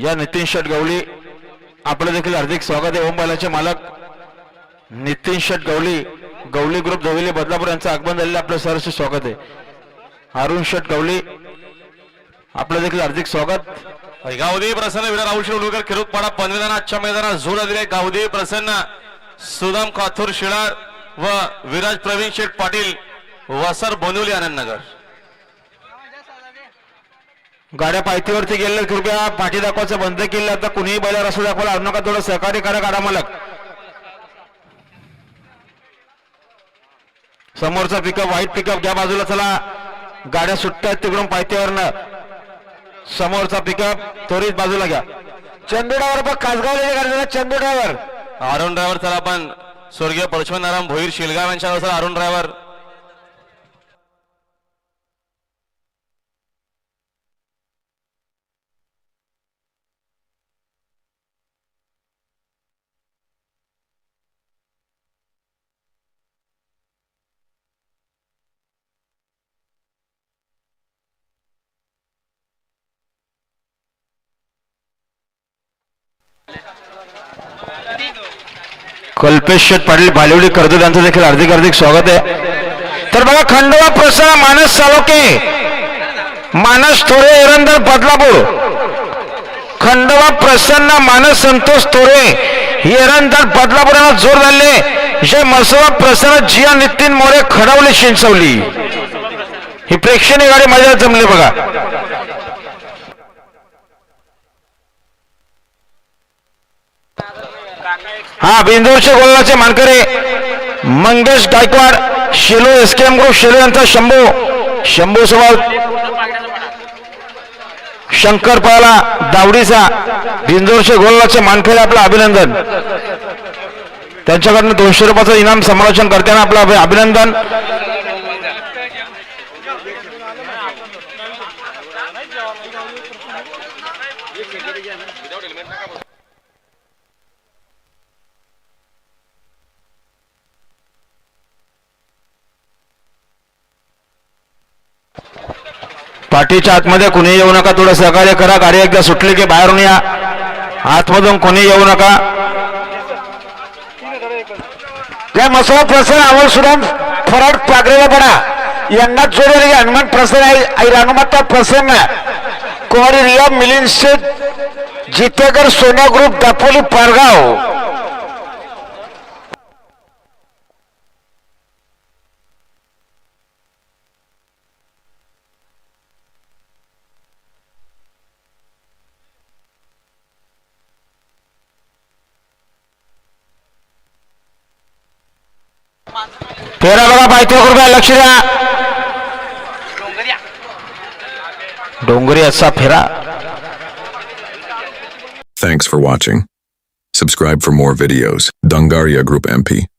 या नितीन शेट गवली आपलं देखील हार्दिक स्वागत आहे. ओम बालाचे मालक नितीन शेट गवली, गवली ग्रुप जवळी बदलापूर यांचं आगमन झालेलं आपलं सहर्ष स्वागत आहे. अरुण शेट गवली आपलं देखील हार्दिक स्वागत. गावदेवी प्रसन्न विरा राहुल शिरोडकर किरोतपाडा पनवेदाना आजच्या मैदानात जोर दिले. गावदेवी प्रसन्न सुदाम काथूर शिळार व विराज प्रवीण शेठ पाटील वसर बोनिवली आनंदनगर. गाड्या पायथीवरती गेलेल्या कृपया पाठी दाखवायचं बंद केलं. आता कुणीही बैलावर असं दाखवायला आणू नका. थोडं सहकार्य करा गाडा मालक. समोरचा पिकअप व्हाईट पिकअप घ्या बाजूला. चला गाड्या सुट्ट्या तिकडून पायथीवरनं. समोरचा पिकअप त्वरित बाजूला घ्या. चंदू ड्रायव्हर बघ कासगावले गाडीला. चंदू ड्रायव्हर अरुण ड्रायव्हर चला आपण स्वर्गीय परशुराम भोईर शिलगाव यांच्या अरुण ड्रायव्हर. कल्पेश शेठ पाटील बालिवडी कर्जत यांचं देखील हार्दिक हार्दिक स्वागत आहे. तर बघा खंडोबा प्रसन्न मानस साळोके मानस थोरे एरंदर बदलापूर. खंडोबा प्रसन्न मानस संतोष थोरे एरंदर बदलापूर यांना जोर झाले. जय मसोबा प्रसन्न जिया नितीन मोरे खडवली शिंचवली. ही प्रेक्षणीय गाडी माझ्या जमली बघा. हा बिंदूरचे गोलाचे मानकरी Mangesh Gaikwad shallow SKM group shallow यांचा शंभू स्वभाव शंकर पाला दावडीचा बिंदूरचे गोलाचे मानकरी आपलं अभिनंदन. त्यांच्याकडनं 200 रुपयाचं इनाम समालोचन करताना आपलं अभिनंदन. पाठीच्या आतमध्ये कुणी येऊ नका. थोडं सहकार्य करा. गाडी एकदा सुटली की बाहेरून या. आतमधून कोणी येऊ नका. या मसोबा प्रसन्न अमोल सुदाम फराड पागरेला पडा यांना जोडले. हनुमान प्रसन्न आई रानुमाता प्रसन्न कुमारी रिया मिलिंद शेठ जितेकर सोन्या ग्रुप दापोली पारगाव. तेरा बघा पाहिजे कृपया लक्ष द्या. डोंगरी असा फेरा. Thanks for watching. Subscribe for more videos. Dungaria Group MP.